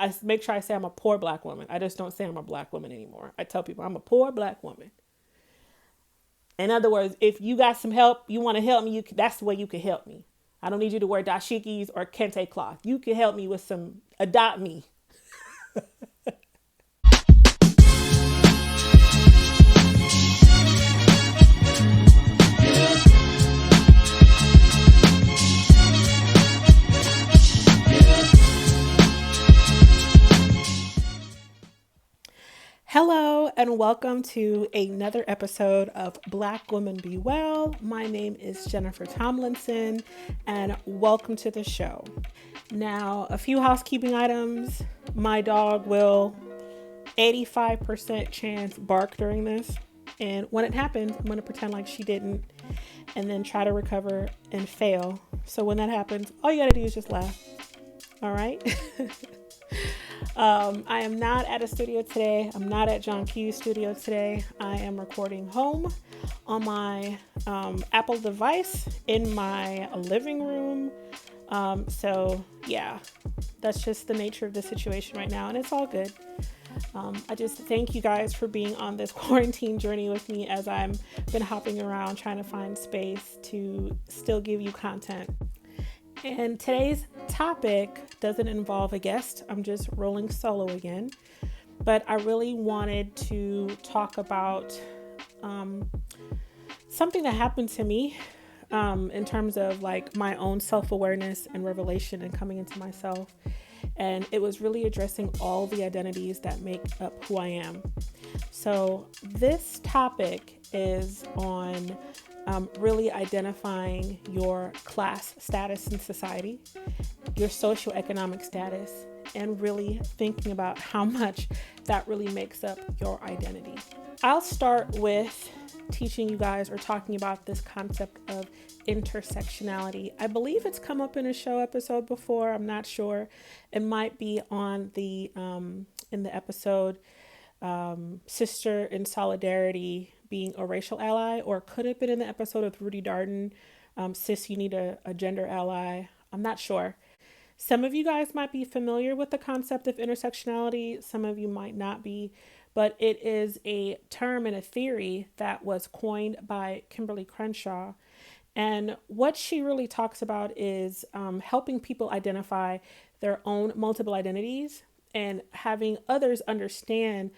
I make sure I say I'm a poor black woman. I just don't say I'm a black woman anymore. I tell people I'm a poor black woman. In other words, if you got some help, you want to help me, that's the way you can help me. I don't need you to wear dashikis or kente cloth. You can help me with some adopt me. Hello and welcome to another episode of Black Women Be Well. My name is Jennifer Tomlinson and welcome to the show. Now, a few housekeeping items. My dog will 85% chance bark during this. And when it happens, I'm going to pretend like she didn't and then try to recover and fail. So when that happens, all you got to do is just laugh. All right? I am not at a studio today. I'm not at John Q's studio today. I am recording home on my Apple device in my living room. So yeah, that's just the nature of the situation right now, and it's all good. I just thank you guys for being on this quarantine journey with me as I've been hopping around trying to find space to still give you content. And today's topic doesn't involve a guest. I'm just rolling solo again. But I really wanted to talk about something that happened to me in terms of like my own self-awareness and revelation and coming into myself. And it was really addressing all the identities that make up who I am. So this topic is on really identifying your class status in society, your socio-economic status, and really thinking about how much that really makes up your identity. I'll start with teaching you guys or talking about this concept of intersectionality. I believe it's come up in a show episode before. I'm not sure. It might be on the in the episode Sister in Solidarity being a racial ally, or could have been in the episode with Rudy Darden, Sis, you need a gender ally. I'm not sure. Some of you guys might be familiar with the concept of intersectionality. Some of you might not be, but it is a term and a theory that was coined by Kimberly Crenshaw. And what she really talks about is helping people identify their own multiple identities and having others understand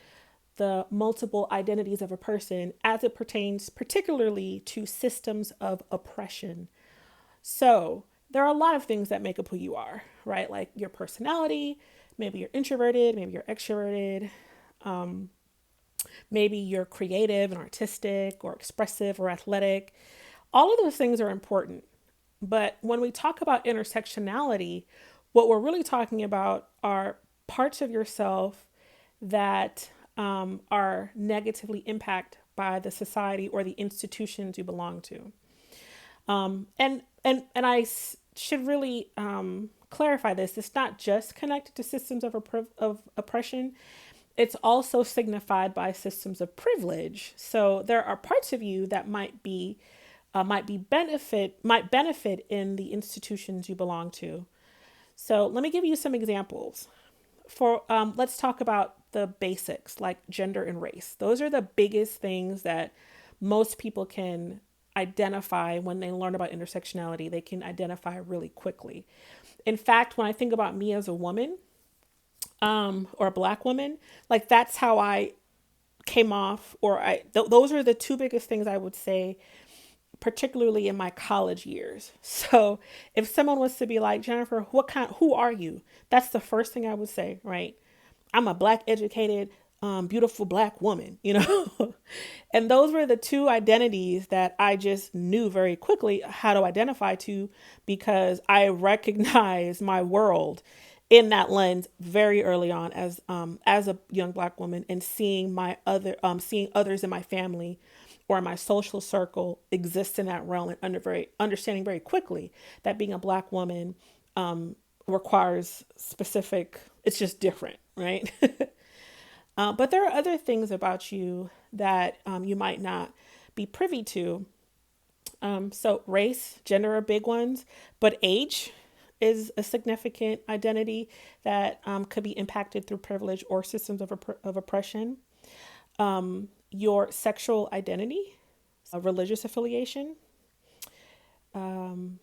the multiple identities of a person as it pertains particularly to systems of oppression. So there are a lot of things that make up who you are, right? Like your personality, maybe you're introverted, maybe you're extroverted, maybe you're creative and artistic or expressive or athletic. All of those things are important. But when we talk about intersectionality, what we're really talking about are parts of yourself that are negatively impacted by the society or the institutions you belong to. And I should really clarify this. It's not just connected to systems of oppression. It's also signified by systems of privilege. So there are parts of you that might benefit in the institutions you belong to. So let me give you some examples. Let's talk about the basics like gender and race. Those are the biggest things that most people can identify when they learn about intersectionality. They can identify really quickly. In fact, when I think about me as a woman, or a black woman, like that's how I came off, those are the two biggest things I would say, particularly in my college years. So if someone was to be like, Jennifer, who are you? That's the first thing I would say, right? I'm a black, educated, beautiful black woman, And those were the two identities that I just knew very quickly how to identify to, because I recognized my world in that lens very early on as a young black woman, and seeing seeing others in my family or my social circle exist in that realm, and understanding very quickly that being a black woman requires specific, it's just different, right? But there are other things about you that you might not be privy to. So race, gender are big ones, but age is a significant identity that could be impacted through privilege or systems of oppression. Your sexual identity, religious affiliation,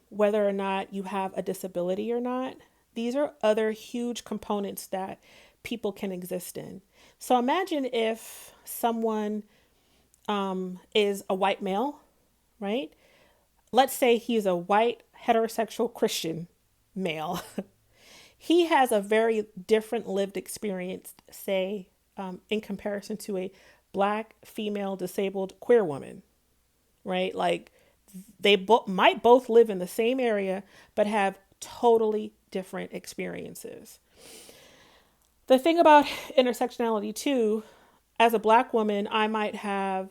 whether or not you have a disability or not. These are other huge components that people can exist in. So imagine if someone is a white male, right? Let's say he's a white heterosexual Christian male. He has a very different lived experience, say, in comparison to a black, female, disabled, queer woman, right? Like they might both live in the same area, but have totally different experiences. The thing about intersectionality, too, as a black woman, I might have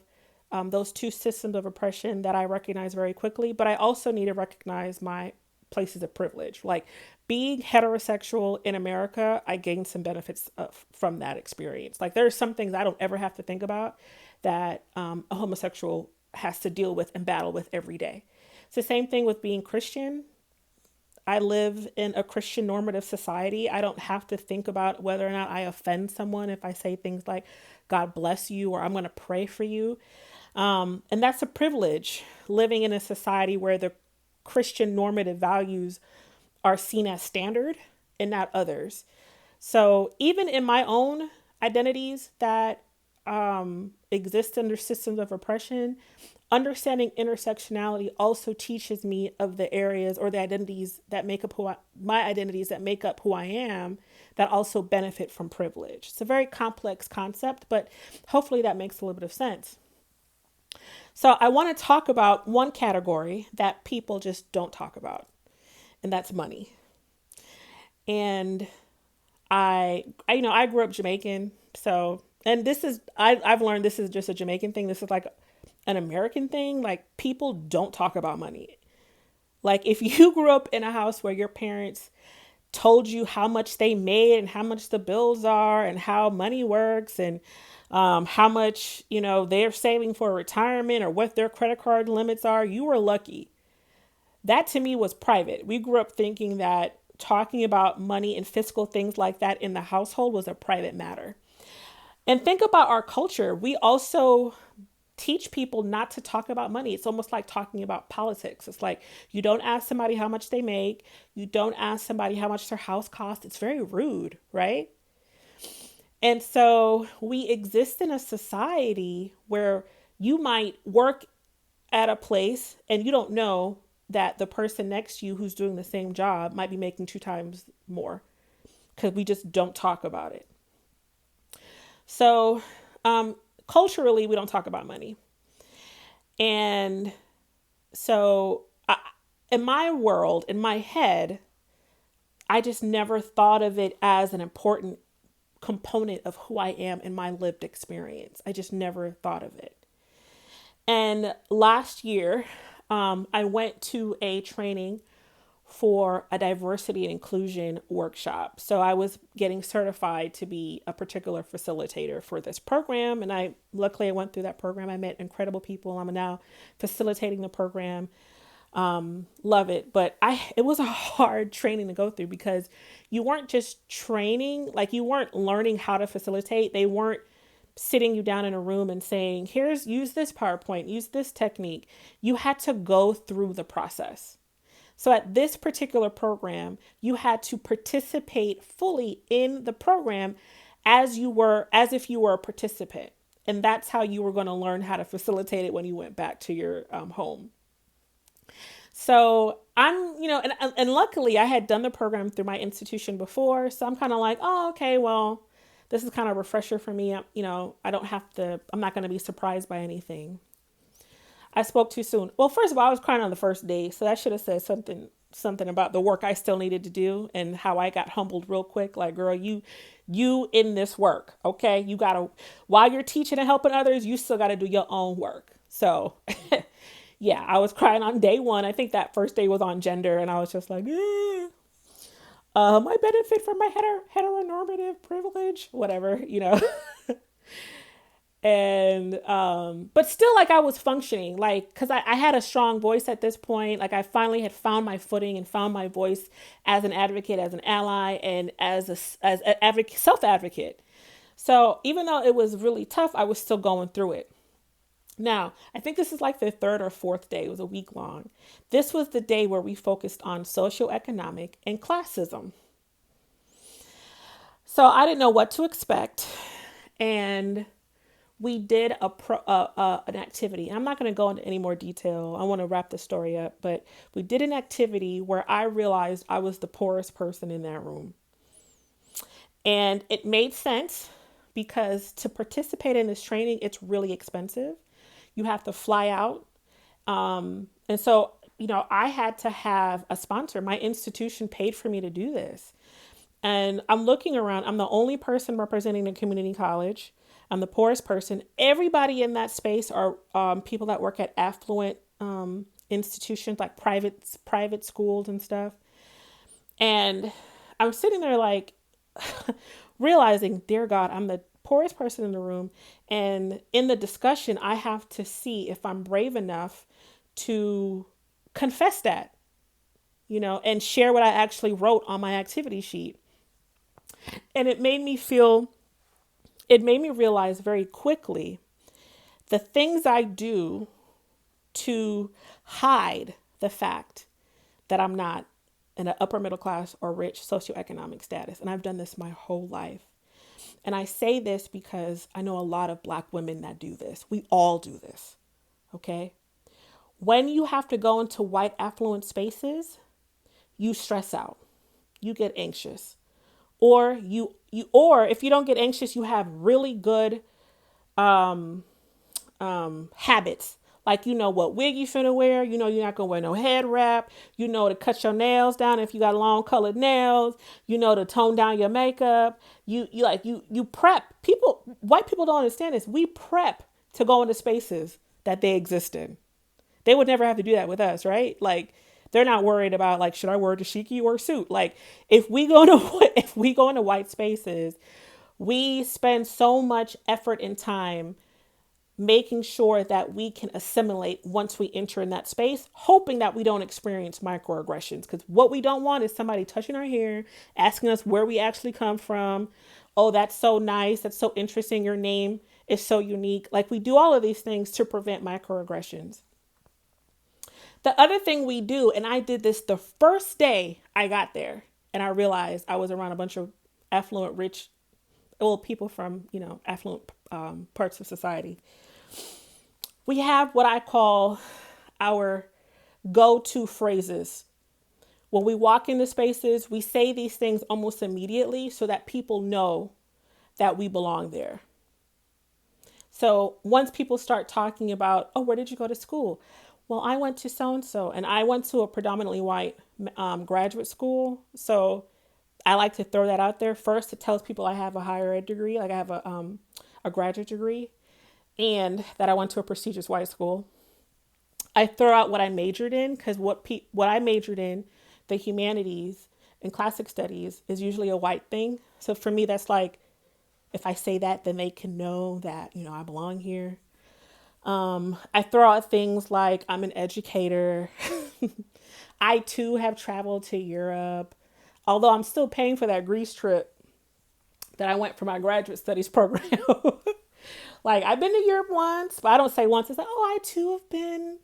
those two systems of oppression that I recognize very quickly, but I also need to recognize my places of privilege. Like being heterosexual in America, I gained some benefits from that experience. Like there's some things I don't ever have to think about that a homosexual has to deal with and battle with every day. It's the same thing with being Christian. I live in a Christian normative society. I don't have to think about whether or not I offend someone if I say things like, God bless you, or I'm going to pray for you. And that's a privilege, living in a society where the Christian normative values are seen as standard and not others. So even in my own identities that exist under systems of oppression, understanding intersectionality also teaches me of the areas or the identities that make up my identities that make up who I am, that also benefit from privilege. It's a very complex concept, but hopefully that makes a little bit of sense. So I want to talk about one category that people just don't talk about, and that's money. And I grew up Jamaican, so, and I've learned this is just a Jamaican thing. This is like an American thing. Like people don't talk about money. Like if you grew up in a house where your parents told you how much they made and how much the bills are and how money works and how much, they're saving for retirement or what their credit card limits are, you were lucky. That to me was private. We grew up thinking that talking about money and fiscal things like that in the household was a private matter. And think about our culture. We also teach people not to talk about money. It's almost like talking about politics. It's like you don't ask somebody how much they make. You don't ask somebody how much their house costs. It's very rude, right? And so we exist in a society where you might work at a place and you don't know that the person next to you who's doing the same job might be making 2 times more because we just don't talk about it. So culturally, we don't talk about money. And so in my world, in my head, I just never thought of it as an important component of who I am in my lived experience. I just never thought of it. And last year, I went to a training for a diversity and inclusion workshop. So I was getting certified to be a particular facilitator for this program. And luckily I went through that program. I met incredible people. I'm now facilitating the program. Love it. But it was a hard training to go through because you weren't just training, like you weren't learning how to facilitate. They weren't sitting you down in a room and saying, use this PowerPoint, use this technique. You had to go through the process. So at this particular program, you had to participate fully in the program as if you were a participant. And that's how you were going to learn how to facilitate it when you went back to your home. So and luckily I had done the program through my institution before. So I'm kind of like, oh, okay, well, this is kind of a refresher for me. I'm not going to be surprised by anything. I spoke too soon. Well, first of all, I was crying on the first day. So that should have said something about the work I still needed to do and how I got humbled real quick. Like, girl, you in this work. Okay. You gotta, while you're teaching and helping others, you still got to do your own work. So yeah, I was crying on day 1. I think that first day was on gender. And I was just like, I benefit from my heteronormative privilege, whatever, And but still, like, I was functioning, like, because I had a strong voice at this point. Like, I finally had found my footing and found my voice as an advocate, as an ally, and as an advocate, self-advocate. So even though it was really tough, I was still going through it. Now, I think this is like the third or fourth day. It was a week long. This was the day where we focused on socioeconomic and classism. So I didn't know what to expect. And we did an activity. I'm not going to go into any more detail. I want to wrap the story up, but we did an activity where I realized I was the poorest person in that room. And it made sense because to participate in this training, it's really expensive. You have to fly out. And so, I had to have a sponsor. My institution paid for me to do this. And I'm looking around. I'm the only person representing a community college. I'm the poorest person. Everybody in that space are people that work at affluent institutions, like private schools and stuff. And I'm sitting there like realizing, dear God, I'm the poorest person in the room. And in the discussion, I have to see if I'm brave enough to confess that, and share what I actually wrote on my activity sheet. And it made me realize very quickly the things I do to hide the fact that I'm not in an upper middle class or rich socioeconomic status. And I've done this my whole life. And I say this because I know a lot of Black women that do this. We all do this. Okay. When you have to go into white affluent spaces, you stress out, you get anxious, or or if you don't get anxious, you have really good habits. Like, what wig you finna wear. You're not gonna wear no head wrap. To cut your nails down if you got long colored nails. To tone down your makeup. You prep. White people don't understand this. We prep to go into spaces that they exist in. They would never have to do that with us, right? Like, they're not worried about, like, should I wear a dashiki or a suit? Like, if we go into white spaces, we spend so much effort and time making sure that we can assimilate once we enter in that space, hoping that we don't experience microaggressions. Because what we don't want is somebody touching our hair, asking us where we actually come from. Oh, that's so nice. That's so interesting. Your name is so unique. Like, we do all of these things to prevent microaggressions. The other thing we do, and I did this the first day I got there, and I realized I was around a bunch of affluent, rich, people from, affluent parts of society. We have what I call our go-to phrases. When we walk into spaces, we say these things almost immediately so that people know that we belong there. So once people start talking about, oh, where did you go to school? Well, I went to so-and-so, and I went to a predominantly white graduate school. So I like to throw that out there first. It tells people I have a higher ed degree, like I have a graduate degree, and that I went to a prestigious white school. I throw out what I majored in, because what I majored in, the humanities and classic studies, is usually a white thing. So for me, that's like, if I say that, then they can know that, I belong here. I throw out things like I'm an educator. I too have traveled to Europe, although I'm still paying for that Greece trip that I went for my graduate studies program. Like, I've been to Europe once, but I don't say once. It's like, oh, I too have been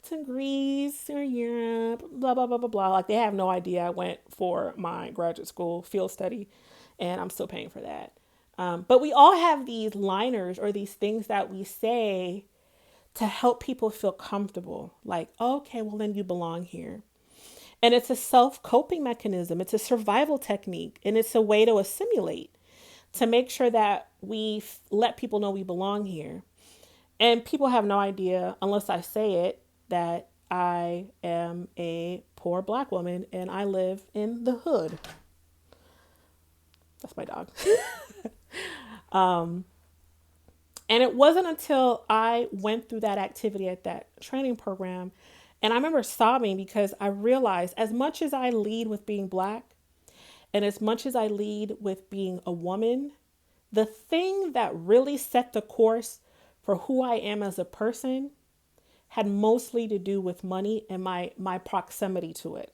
to Greece or Europe, blah, blah, blah, blah, blah. Like, they have no idea I went for my graduate school field study, and I'm still paying for that. But we all have these liners or these things that we say to help people feel comfortable. Like, okay, well, then you belong here. And it's a self-coping mechanism. It's a survival technique. And it's a way to assimilate, to make sure that we let people know we belong here. And people have no idea, unless I say it, that I am a poor Black woman and I live in the hood. That's my dog. And it wasn't until I went through that activity at that training program, and I remember sobbing, because I realized, as much as I lead with being Black, and as much as I lead with being a woman, the thing that really set the course for who I am as a person had mostly to do with money and my proximity to it.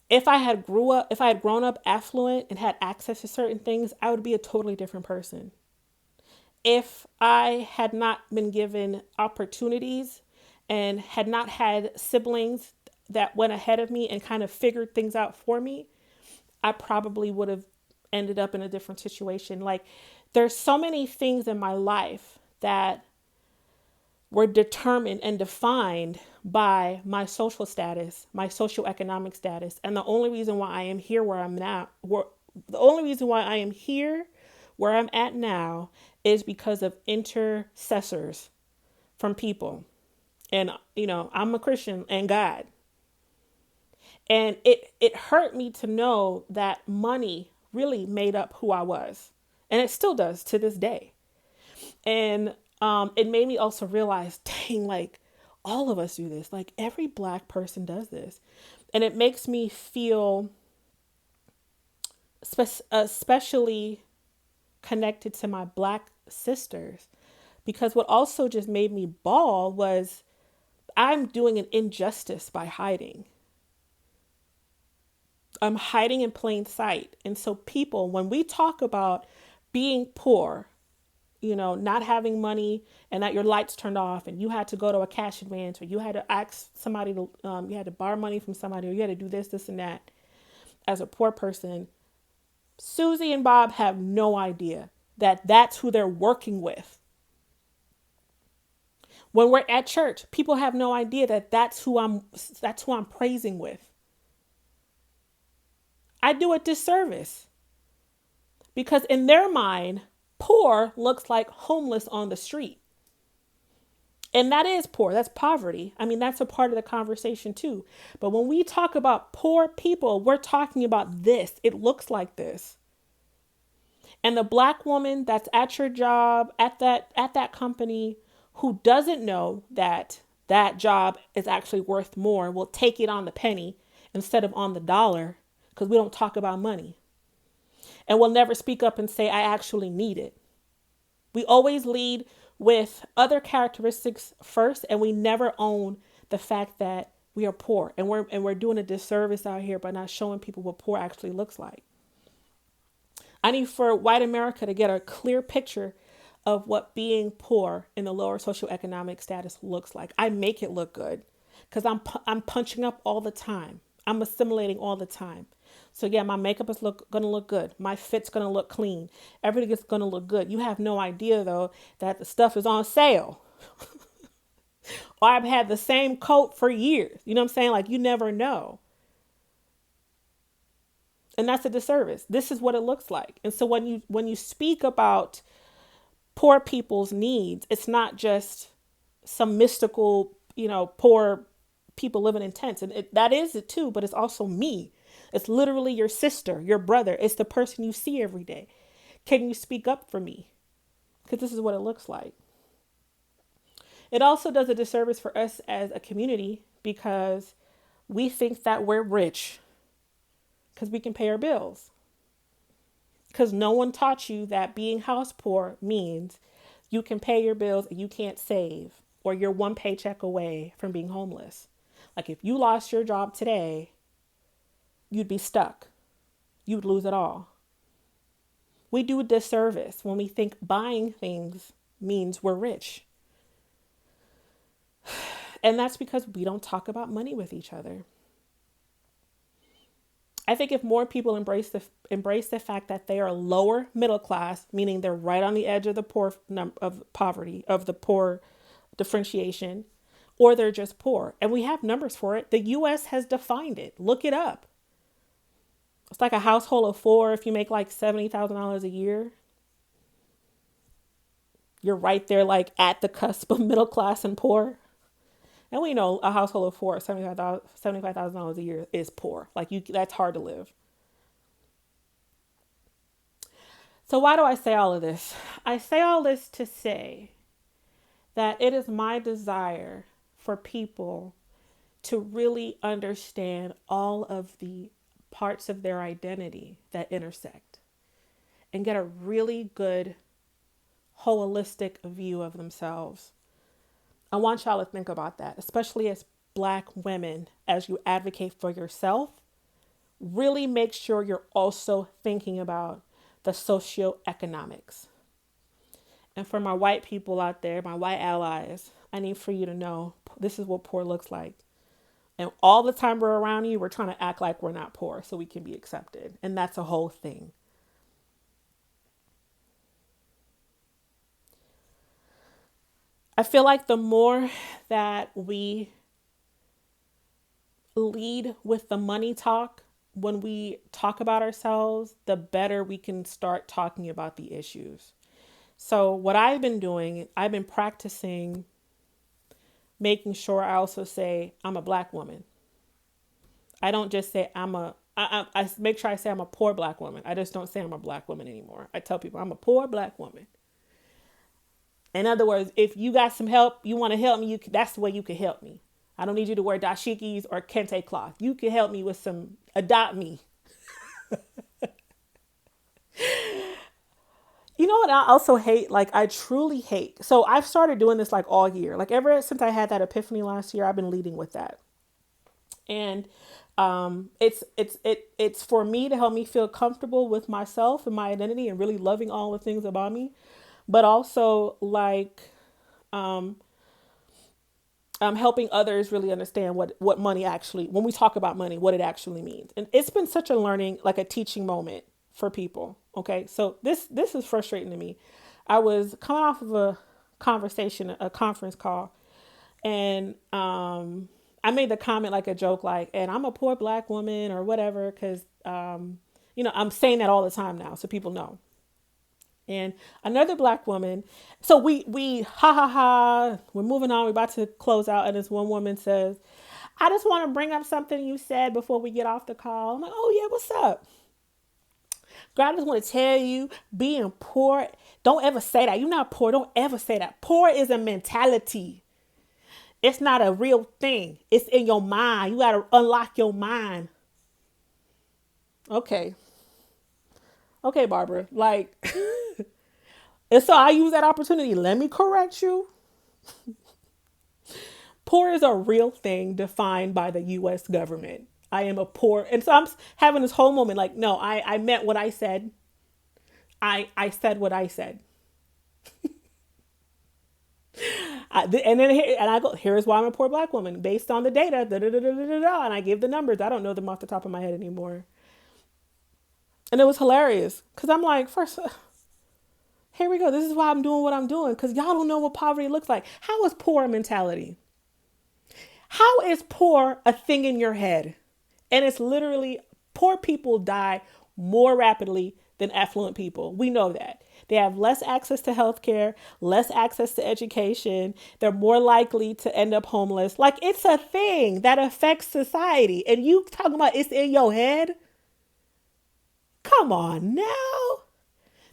If I had grown up affluent and had access to certain things, I would be a totally different person. If I had not been given opportunities and had not had siblings that went ahead of me and kind of figured things out for me, I probably would have ended up in a different situation. Like, there's so many things in my life that were determined and defined by my social status, my socioeconomic status. And the only reason why I am here where I'm now, the only reason why I am here where I'm at now is because of intercessors from people. And, I'm a Christian and God. And it hurt me to know that money really made up who I was. And it still does to this day. And it made me also realize, dang, like all of us do this. Like every Black person does this. And it makes me feel especially connected to my Black sisters. Because what also just made me bawl was I'm doing an injustice by hiding. I'm hiding in plain sight. And so people, when we talk about being poor, not having money and that your lights turned off and you had to go to a cash advance or you had to ask somebody to, you had to borrow money from somebody or you had to do this and that as a poor person, Susie and Bob have no idea that that's who they're working with. When we're at church, people have no idea that that's who I'm praising with. I do a disservice because in their mind, poor looks like homeless on the street. And that is poor. That's poverty. I mean, that's a part of the conversation too. But when we talk about poor people, we're talking about this. It looks like this. And the Black woman that's at your job, at that company, who doesn't know that that job is actually worth more, will take it on the penny instead of on the dollar, because we don't talk about money. And we'll never speak up and say, I actually need it. We always lead with other characteristics first, and we never own the fact that we are poor. And we're doing a disservice out here by not showing people what poor actually looks like. I need for white America to get a clear picture of what being poor in the lower socioeconomic status looks like. I make it look good because I'm punching up all the time. I'm assimilating all the time. So yeah, my makeup is going to look good. My fit's going to look clean. Everything is going to look good. You have no idea though that the stuff is on sale. Or I've had the same coat for years. You know what I'm saying? Like you never know. And that's a disservice. This is what it looks like. And so when you speak about poor people's needs, it's not just some mystical, poor people living in tents. And that is it too, but it's also me. It's literally your sister, your brother. It's the person you see every day. Can you speak up for me? Because this is what it looks like. It also does a disservice for us as a community because we think that we're rich because we can pay our bills. Because no one taught you that being house poor means you can pay your bills and you can't save, or you're one paycheck away from being homeless. Like if you lost your job today, you'd be stuck. You'd lose it all. We do a disservice when we think buying things means we're rich. And that's because we don't talk about money with each other. I think if more people embrace the fact that they are lower middle class, meaning they're right on the edge of the poverty, of the poor differentiation, or they're just poor. And we have numbers for it. The US has defined it. Look it up. It's like a household of four. If you make like $70,000 a year, you're right there like at the cusp of middle class and poor. And we know a household of four, $75,000 a year is poor. That's hard to live. So why do I say all of this? I say all this to say that it is my desire for people to really understand all of the parts of their identity that intersect and get a really good holistic view of themselves. I want y'all to think about that, especially as Black women, as you advocate for yourself. Really make sure you're also thinking about the socioeconomics. And for my white people out there, my white allies, I need for you to know this is what poor looks like. And all the time we're around you, we're trying to act like we're not poor so we can be accepted. And that's a whole thing. I feel like the more that we lead with the money talk, when we talk about ourselves, the better we can start talking about the issues. So, what I've been doing, I've been practicing making sure I also say I'm a Black woman. I don't just say I make sure I say I'm a poor Black woman. I just don't say I'm a Black woman anymore. I tell people I'm a poor Black woman. In other words, if you got some help, you want to help me, that's the way you can help me. I don't need you to wear dashikis or kente cloth. You can help me with some, adopt me. You know what I also hate? Like, I truly hate. So I've started doing this like all year. Like, ever since I had that epiphany last year, I've been leading with that. And it's for me to help me feel comfortable with myself and my identity and really loving all the things about me, but also like helping others really understand what money actually, when we talk about money, what it actually means. And it's been such a learning, like a teaching moment for people. Okay, so this is frustrating to me. I was coming off of a conversation, a conference call, and I made the comment like a joke, like, and I'm a poor Black woman or whatever, because, I'm saying that all the time now, so people know. And another Black woman, so we ha ha ha, we're moving on, we're about to close out, and this one woman says, I just want to bring up something you said before we get off the call. I'm like, oh yeah, what's up? Girl, I just want to tell you, being poor, don't ever say that. You're not poor, don't ever say that. Poor is a mentality. It's not a real thing. It's in your mind. You got to unlock your mind. Okay. Okay, Barbara. Like, and so I use that opportunity. Let me correct you. Poor is a real thing defined by the U.S. government. I am a poor. And so I'm having this whole moment like, no, I meant what I said. I said what I said. And I go, here's why I'm a poor Black woman based on the data, and I gave the numbers. I don't know them off the top of my head anymore. And it was hilarious because I'm like, first, here we go. This is why I'm doing what I'm doing, because y'all don't know what poverty looks like. How is poor a mentality? How is poor a thing in your head? And it's literally, poor people die more rapidly than affluent people. We know that. They have less access to healthcare, less access to education. They're more likely to end up homeless. Like, it's a thing that affects society. And you talking about it's in your head? Come on now.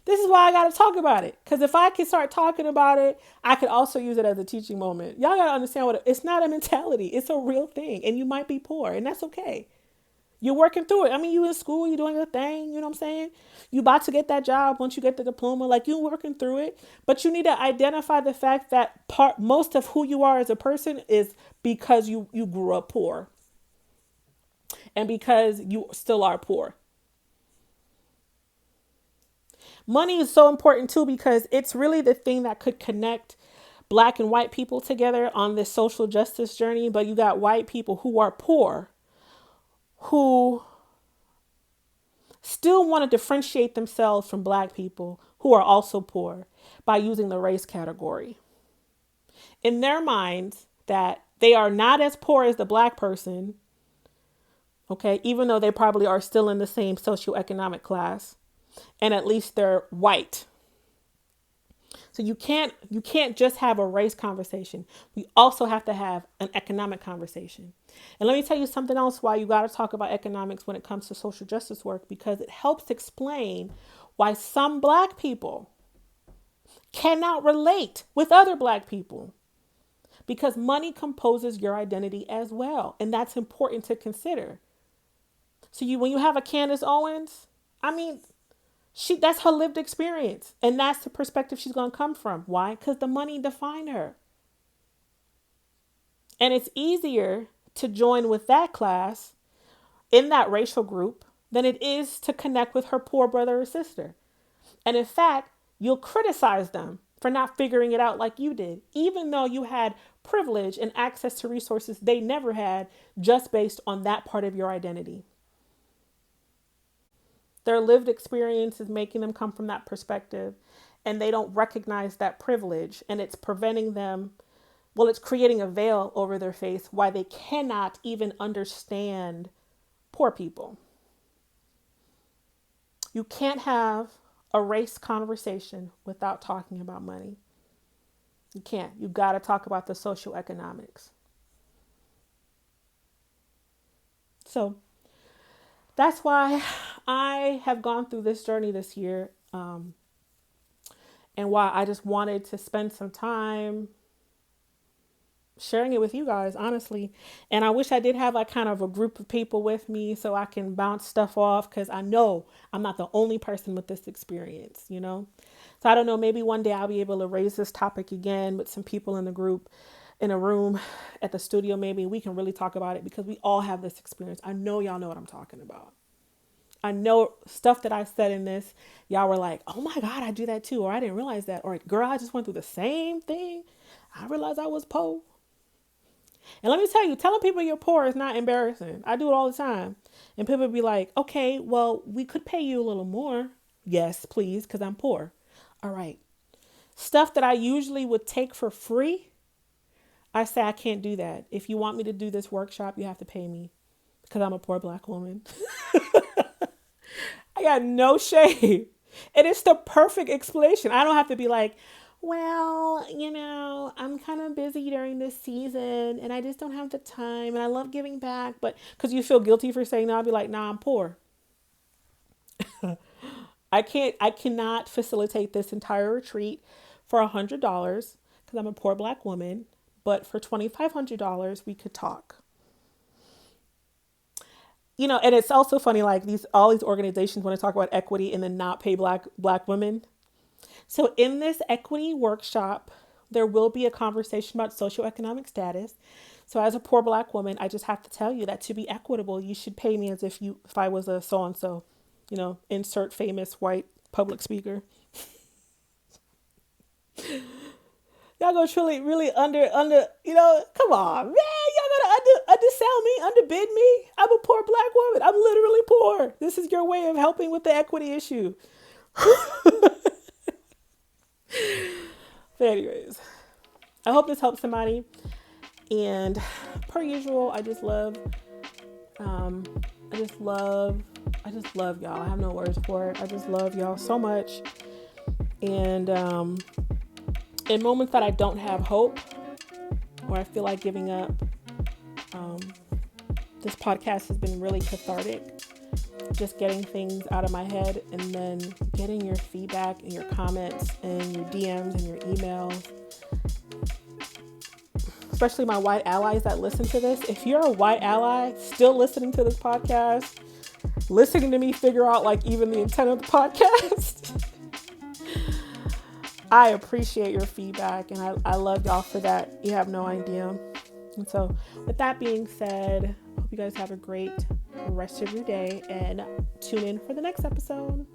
This is why I got to talk about it. Because if I can start talking about it, I could also use it as a teaching moment. Y'all got to understand it's not a mentality. It's a real thing. And you might be poor, and that's okay. You're working through it. I mean, you in school, you're doing your thing. You know what I'm saying? You about to get that job once you get the diploma. Like, you working through it. But you need to identify the fact that most of who you are as a person is because you grew up poor. And because you still are poor. Money is so important too, because it's really the thing that could connect Black and white people together on this social justice journey. But you got white people who are poor, who still want to differentiate themselves from Black people who are also poor by using the race category. In their minds, that they are not as poor as the Black person, okay, even though they probably are still in the same socioeconomic class, and at least they're white. So you can't just have a race conversation. We also have to have an economic conversation. And let me tell you something else why you got to talk about economics when it comes to social justice work, because it helps explain why some Black people cannot relate with other Black people, because money composes your identity as well. And that's important to consider. So when you have a Candace Owens, I mean, That's her lived experience. And that's the perspective she's going to come from. Why? Because the money defined her. And it's easier to join with that class in that racial group than it is to connect with her poor brother or sister. And in fact, you'll criticize them for not figuring it out like you did, even though you had privilege and access to resources they never had, just based on that part of your identity. Their lived experience is making them come from that perspective, and they don't recognize that privilege, and it's preventing them. Well, it's creating a veil over their face why they cannot even understand poor people. You can't have a race conversation without talking about money. You can't. You got to talk about the socio-economics. So that's why I have gone through this journey this year, and why I just wanted to spend some time sharing it with you guys, honestly. And I wish I did have like kind of a group of people with me so I can bounce stuff off, because I know I'm not the only person with this experience, you know? So I don't know, maybe one day I'll be able to raise this topic again with some people in the group, in a room at the studio. Maybe we can really talk about it, because we all have this experience. I know y'all know what I'm talking about. I know stuff that I said in this, y'all were like, oh my God, I do that too. Or I didn't realize that. Or girl, I just went through the same thing. I realized I was poor. And let me tell you, telling people you're poor is not embarrassing. I do it all the time. And people be like, okay, well, we could pay you a little more. Yes, please, because I'm poor. All right. Stuff that I usually would take for free, I say I can't do that. If you want me to do this workshop, you have to pay me, because I'm a poor Black woman. I got no shame. And it's the perfect explanation. I don't have to be like, well, you know, I'm kind of busy during this season and I just don't have the time, and I love giving back, but because you feel guilty for saying no, I'll be like, nah, I'm poor. I cannot facilitate this entire retreat for $100 because I'm a poor Black woman, but for $2,500 we could talk. You know, and it's also funny, like all these organizations want to talk about equity and then not pay black women. So in this equity workshop, there will be a conversation about socioeconomic status. So as a poor Black woman, I just have to tell you that to be equitable, you should pay me as if I was a so-and-so, you know, insert famous white public speaker. Y'all gonna truly, really under, you know, come on, man. Y'all gonna undersell me, underbid me. I'm a poor Black woman. I'm literally poor. This is your way of helping with the equity issue. But anyways, I hope this helps somebody. And per usual, I just love y'all. I have no words for it. I just love y'all so much. And in moments that I don't have hope or I feel like giving up, this podcast has been really cathartic. Just getting things out of my head and then getting your feedback and your comments and your DMs and your emails. Especially my white allies that listen to this. If you're a white ally still listening to this podcast, listening to me figure out like even the intent of the podcast, I appreciate your feedback and I love y'all for that. You have no idea. And so with that being said, hope you guys have a great rest of your day and tune in for the next episode.